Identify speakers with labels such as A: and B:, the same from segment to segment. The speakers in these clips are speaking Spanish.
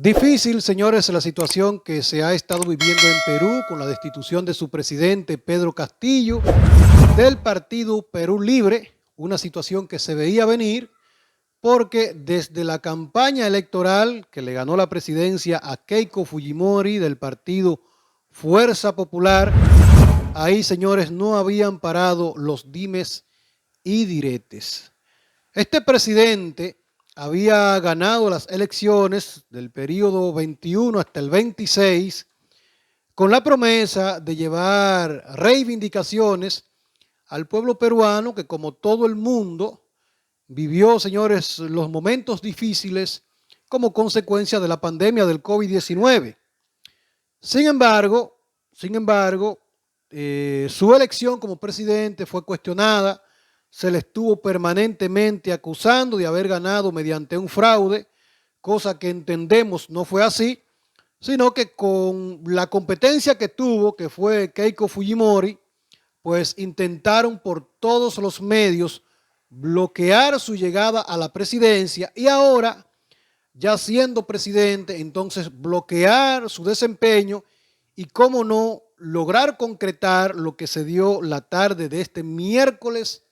A: Difícil, señores, la situación que se ha estado viviendo en Perú con la destitución de su presidente Pedro Castillo del partido Perú Libre, una situación que se veía venir porque desde la campaña electoral que le ganó la presidencia a Keiko Fujimori del partido Fuerza Popular, ahí, señores, no habían parado los dimes y diretes. Este presidente había ganado las elecciones del periodo 21 hasta el 26 con la promesa de llevar reivindicaciones al pueblo peruano que, como todo el mundo, vivió, señores, los momentos difíciles como consecuencia de la pandemia del COVID-19. Sin embargo, su elección como presidente fue cuestionada. Se le estuvo permanentemente acusando de haber ganado mediante un fraude, cosa que entendemos no fue así, sino que con la competencia que tuvo, que fue Keiko Fujimori, pues intentaron por todos los medios bloquear su llegada a la presidencia y ahora, ya siendo presidente, entonces bloquear su desempeño y, cómo no, lograr concretar lo que se dio la tarde de este miércoles.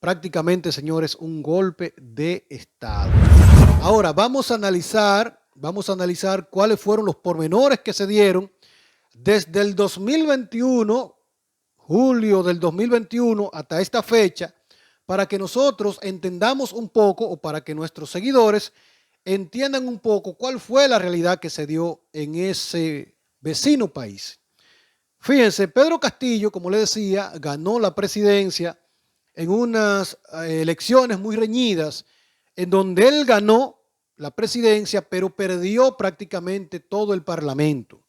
A: Prácticamente, señores, un golpe de Estado. Ahora vamos a analizar cuáles fueron los pormenores que se dieron desde el 2021, julio del 2021, hasta esta fecha, para que nosotros entendamos un poco, o para que nuestros seguidores entiendan un poco cuál fue la realidad que se dio en ese vecino país. Fíjense, Pedro Castillo, como le decía, ganó la presidencia en unas elecciones muy reñidas, en donde él ganó la presidencia, pero perdió prácticamente todo el parlamento.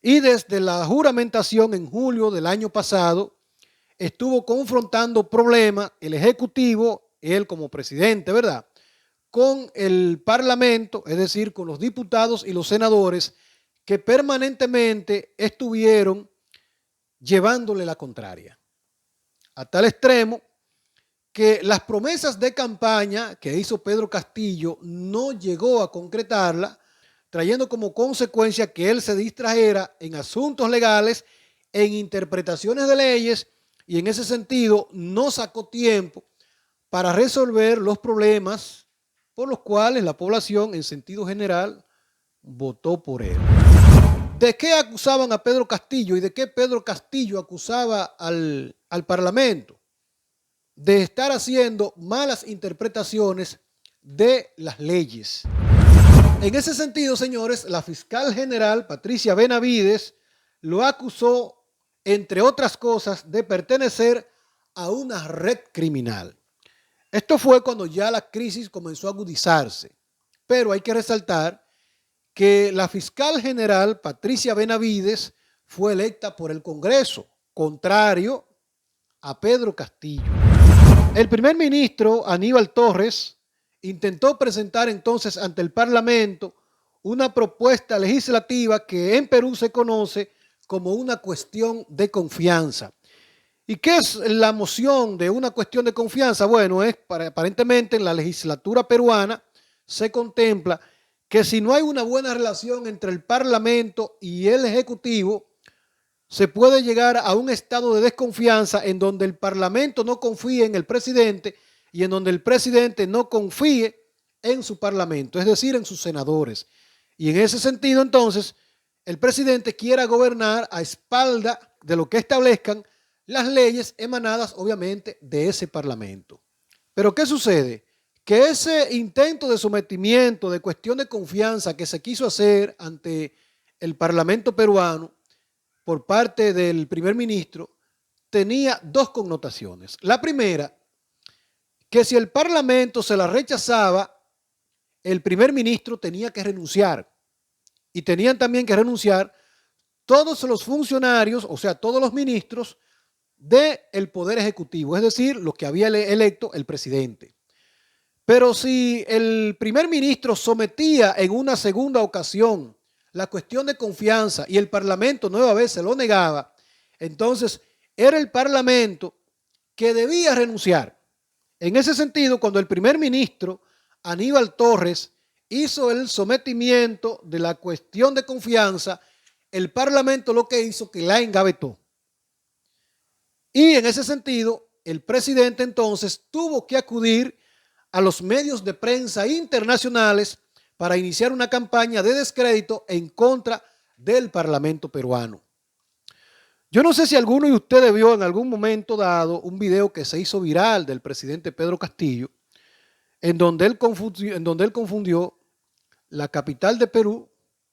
A: Y desde la juramentación en julio del año pasado, estuvo confrontando problemas el Ejecutivo, él como presidente, ¿verdad?, con el Parlamento, es decir, con los diputados y los senadores, que permanentemente estuvieron llevándole la contraria. A tal extremo que las promesas de campaña que hizo Pedro Castillo no llegó a concretarla, trayendo como consecuencia que él se distrajera en asuntos legales, en interpretaciones de leyes, y en ese sentido no sacó tiempo para resolver los problemas por los cuales la población en sentido general votó por él. ¿De qué acusaban a Pedro Castillo y de qué Pedro Castillo acusaba al Parlamento? De estar haciendo malas interpretaciones de las leyes. En ese sentido, señores, la fiscal general Patricia Benavides lo acusó, entre otras cosas, de pertenecer a una red criminal. Esto fue cuando ya la crisis comenzó a agudizarse, pero hay que resaltar que la fiscal general Patricia Benavides fue electa por el Congreso, contrario a Pedro Castillo. El primer ministro Aníbal Torres intentó presentar entonces ante el Parlamento una propuesta legislativa que en Perú se conoce como una cuestión de confianza. ¿Y qué es la moción de una cuestión de confianza? Bueno, aparentemente en la legislatura peruana se contempla que si no hay una buena relación entre el Parlamento y el Ejecutivo, se puede llegar a un estado de desconfianza en donde el Parlamento no confíe en el presidente y en donde el presidente no confíe en su Parlamento, es decir, en sus senadores. Y en ese sentido, entonces, el presidente quiera gobernar a espalda de lo que establezcan las leyes emanadas, obviamente, de ese Parlamento. Pero ¿qué sucede? Que ese intento de sometimiento, de cuestión de confianza que se quiso hacer ante el Parlamento peruano por parte del primer ministro, tenía dos connotaciones. La primera, que si el Parlamento se la rechazaba, el primer ministro tenía que renunciar. Y tenían también que renunciar todos los funcionarios, o sea, todos los ministros del Poder Ejecutivo, es decir, los que había electo el presidente. Pero si el primer ministro sometía en una segunda ocasión la cuestión de confianza y el Parlamento nueva vez se lo negaba, entonces era el Parlamento que debía renunciar. En ese sentido, cuando el primer ministro Aníbal Torres hizo el sometimiento de la cuestión de confianza, el Parlamento lo que hizo que la engavetó. Y en ese sentido, el presidente entonces tuvo que acudir a los medios de prensa internacionales para iniciar una campaña de descrédito en contra del Parlamento peruano. Yo no sé si alguno de ustedes vio en algún momento dado un video que se hizo viral del presidente Pedro Castillo, en donde él confundió la capital de Perú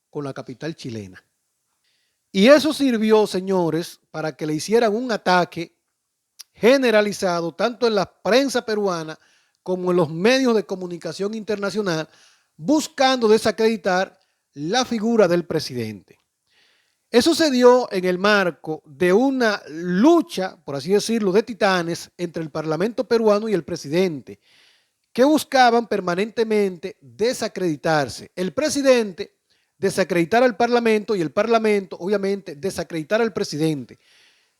A: con la capital chilena. Y eso sirvió, señores, para que le hicieran un ataque generalizado tanto en la prensa peruana como en los medios de comunicación internacional, buscando desacreditar la figura del presidente. Eso se dio en el marco de una lucha, por así decirlo, de titanes entre el Parlamento peruano y el presidente, que buscaban permanentemente desacreditarse. El presidente desacreditar al Parlamento y el Parlamento, obviamente, desacreditar al presidente.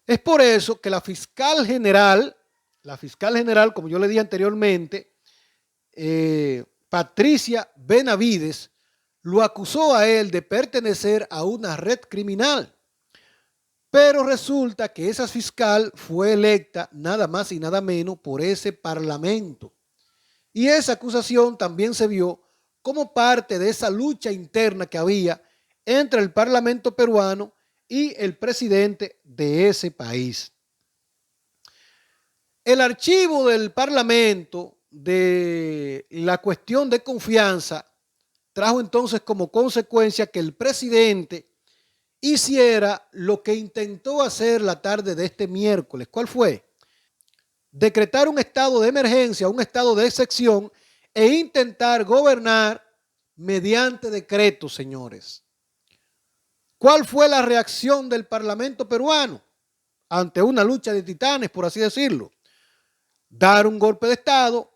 A: Es por eso que la fiscal general, como yo le dije anteriormente, Patricia Benavides, lo acusó a él de pertenecer a una red criminal. Pero resulta que esa fiscal fue electa nada más y nada menos por ese Parlamento. Y esa acusación también se vio como parte de esa lucha interna que había entre el Parlamento peruano y el presidente de ese país. El archivo del Parlamento de la cuestión de confianza trajo entonces como consecuencia que el presidente hiciera lo que intentó hacer la tarde de este miércoles. ¿Cuál fue? Decretar un estado de emergencia, un estado de excepción e intentar gobernar mediante decreto, señores. ¿Cuál fue la reacción del Parlamento peruano ante una lucha de titanes, por así decirlo? Dar un golpe de estado,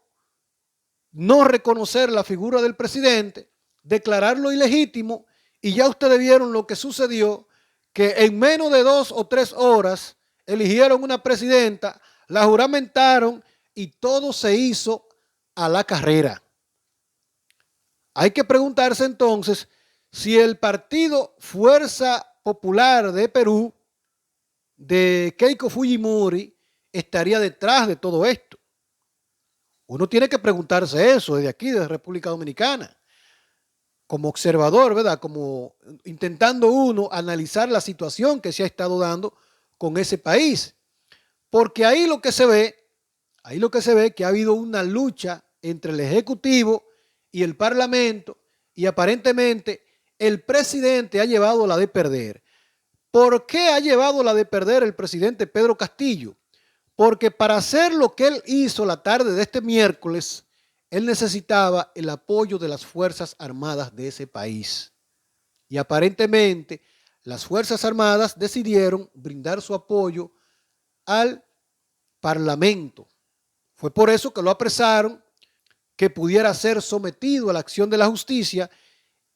A: no reconocer la figura del presidente, declararlo ilegítimo, y ya ustedes vieron lo que sucedió, que en menos de 2 o 3 horas eligieron una presidenta, la juramentaron y todo se hizo a la carrera. Hay que preguntarse entonces si el partido Fuerza Popular de Perú, de Keiko Fujimori, estaría detrás de todo esto. Uno tiene que preguntarse eso desde aquí, desde República Dominicana, como observador, ¿verdad? Como intentando uno analizar la situación que se ha estado dando con ese país. Porque ahí lo que se ve que ha habido una lucha entre el Ejecutivo y el Parlamento, y aparentemente el presidente ha llevado la de perder. ¿Por qué ha llevado la de perder el presidente Pedro Castillo? Porque para hacer lo que él hizo la tarde de este miércoles, él necesitaba el apoyo de las Fuerzas Armadas de ese país. Y aparentemente las Fuerzas Armadas decidieron brindar su apoyo al Parlamento. Fue por eso que lo apresaron, que pudiera ser sometido a la acción de la justicia,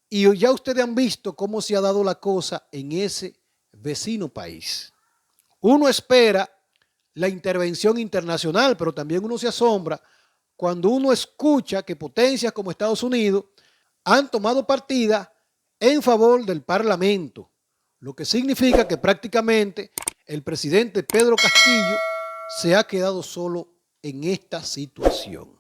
A: y ya ustedes han visto cómo se ha dado la cosa en ese vecino país. Uno espera la intervención internacional, pero también uno se asombra cuando uno escucha que potencias como Estados Unidos han tomado partida en favor del Parlamento, lo que significa que prácticamente el presidente Pedro Castillo se ha quedado solo en esta situación.